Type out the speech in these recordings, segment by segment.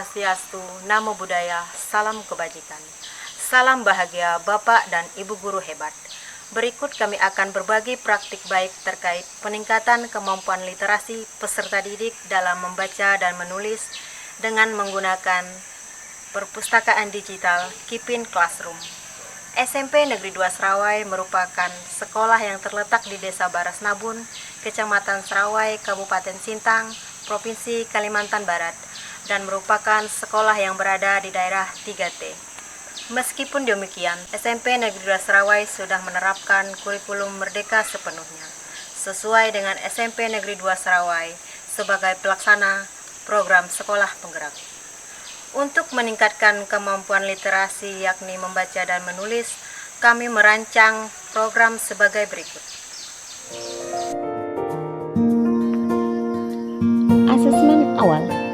Swastiastu, Namo Buddhaya, salam kebajikan. Salam bahagia Bapak dan Ibu guru hebat. Berikut kami akan berbagi praktik baik terkait peningkatan kemampuan literasi peserta didik dalam membaca dan menulis dengan menggunakan perpustakaan digital Kipin Classroom. SMP Negeri 2 Serawai merupakan sekolah yang terletak di Desa Barasnabun, Kecamatan Serawai, Kabupaten Sintang, Provinsi Kalimantan Barat, dan merupakan sekolah yang berada di daerah 3T. Meskipun demikian, SMP Negeri 2 Serawai sudah menerapkan kurikulum merdeka sepenuhnya, sesuai dengan SMP Negeri 2 Serawai sebagai pelaksana program sekolah penggerak. Untuk meningkatkan kemampuan literasi yakni membaca dan menulis, kami merancang program sebagai berikut. Asesmen awal.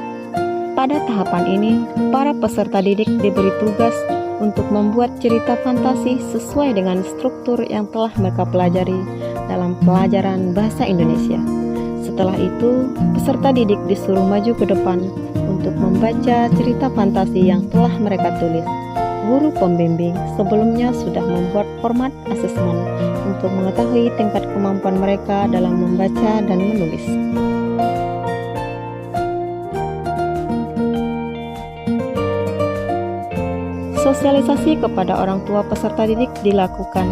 Pada tahapan ini, para peserta didik diberi tugas untuk membuat cerita fantasi sesuai dengan struktur yang telah mereka pelajari dalam pelajaran bahasa Indonesia. Setelah itu, peserta didik disuruh maju ke depan untuk membaca cerita fantasi yang telah mereka tulis. Guru pembimbing sebelumnya sudah membuat format asesmen untuk mengetahui tingkat kemampuan mereka dalam membaca dan menulis. Sosialisasi kepada orang tua peserta didik dilakukan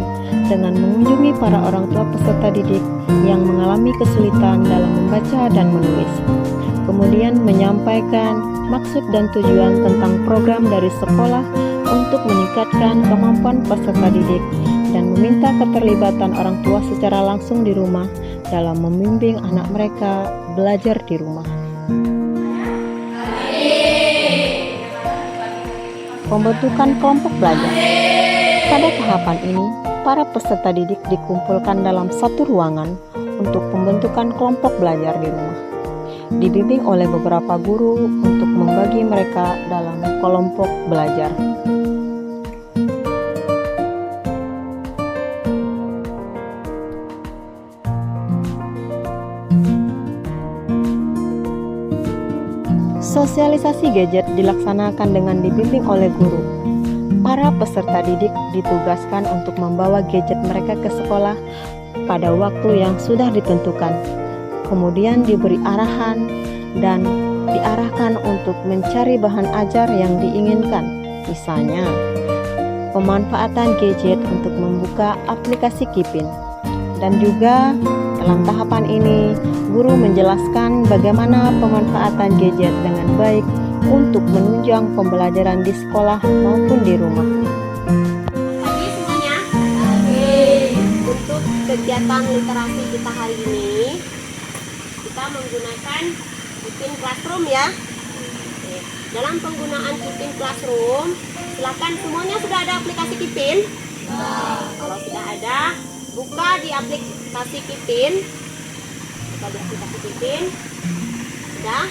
dengan mengunjungi para orang tua peserta didik yang mengalami kesulitan dalam membaca dan menulis. Kemudian menyampaikan maksud dan tujuan tentang program dari sekolah untuk meningkatkan kemampuan peserta didik dan meminta keterlibatan orang tua secara langsung di rumah dalam membimbing anak mereka belajar di rumah. Pembentukan kelompok belajar. Pada tahapan ini, para peserta didik dikumpulkan dalam satu ruangan untuk pembentukan kelompok belajar di rumah. Dibimbing oleh beberapa guru untuk membagi mereka dalam kelompok belajar. Sosialisasi gadget dilaksanakan dengan dibimbing oleh guru. Para peserta didik ditugaskan untuk membawa gadget mereka ke sekolah pada waktu yang sudah ditentukan. Kemudian diberi arahan dan diarahkan untuk mencari bahan ajar yang diinginkan. Misalnya, pemanfaatan gadget untuk membuka aplikasi Kipin. Dan juga dalam tahapan ini, guru menjelaskan bagaimana pemanfaatan gadget dengan baik untuk menunjang pembelajaran di sekolah maupun di rumah. Pagi semuanya. Pagi. Untuk kegiatan literasi kita hari ini, kita menggunakan Kipin Classroom ya. Dalam penggunaan Kipin Classroom, silakan semuanya sudah ada aplikasi Kipin. Kalau sudah ada, buka di aplikasi Kipin. Sudah.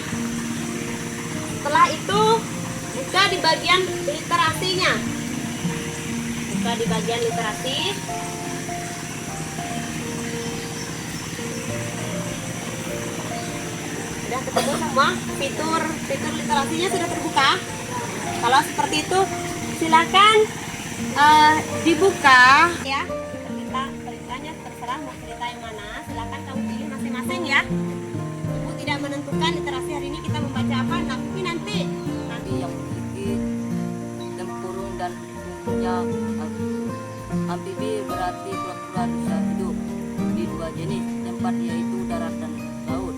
Setelah itu buka di bagian literasinya. Buka di bagian literasi. Sudah ketemu semua fitur literasinya sudah terbuka. Kalau seperti itu silakan dibuka ya. Ceritanya terserah mau cerita yang mana, silakan kamu pilih masing-masing ya. Ibu tidak menentukan literasi hari ini kita membaca apa, tapi nanti yang sedikit tempurung dan punya amfibi berarti pura-pura bisa hidup di dua jenis tempat, yaitu darat dan laut.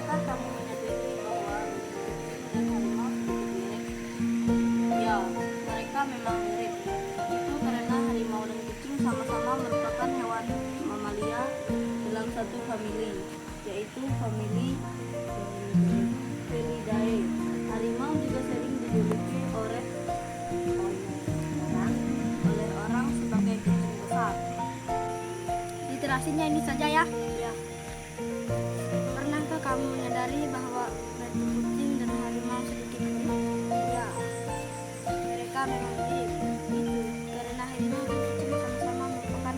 adakah kamu menyadari bahwa dan harimau mirip? Ya, mereka memang mirip. Itu karena harimau dan kucing sama-sama merupakan hewan mamalia dalam satu famili, yaitu famili Felidae. Harimau juga sering dijuluki oleh orang sebagai kucing besar. Literasinya ini saja ya. Ya, Pernahkah kamu menyadari bahwa baik kucing dan harimau hewan mirip. Karena harimau dan kucing sama-sama merupakan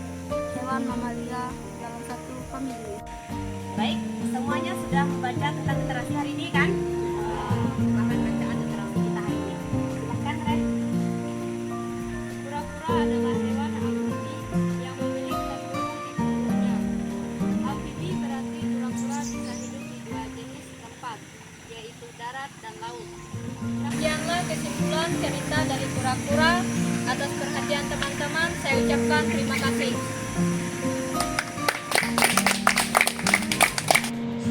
hewan mamalia dalam satu famili. Baik, semuanya sudah membaca tentang literasi hari ini kan? Akan bacaan literasi kita hari ini. Silahkan, Ren. Kura-kura adalah hewan amfibi yang memiliki satu di tubuhnya. Amfibi berarti kura-kura bisa hidup di dua jenis tempat, yaitu darat dan laut. Demikianlah kesimpulan cerita dari kura-kura. Atas perhatian teman-teman, saya ucapkan terima kasih.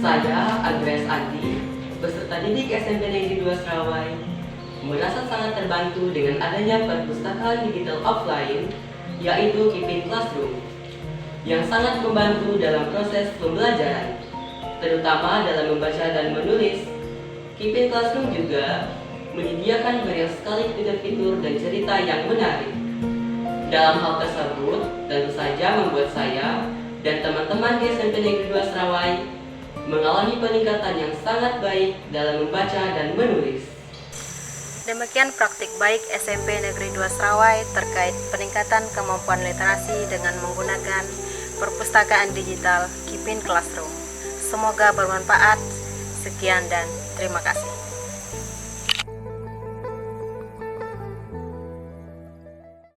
Saya Andreas Andi, peserta didik SMP Negeri 2 Serawai, merasa sangat terbantu dengan adanya perpustakaan digital offline, yaitu Kipin Classroom, yang sangat membantu dalam proses pembelajaran, terutama dalam membaca dan menulis. Kipin Classroom juga menyediakan banyak sekali fitur-fitur dan cerita yang menarik. Dalam hal tersebut, tentu saja membuat saya dan teman-teman di SMP Negeri 2 Serawai mengalami peningkatan yang sangat baik dalam membaca dan menulis. Demikian praktik baik SMP Negeri 2 Serawai terkait peningkatan kemampuan literasi dengan menggunakan perpustakaan digital Kipin Classroom. Semoga bermanfaat. Sekian dan terima kasih.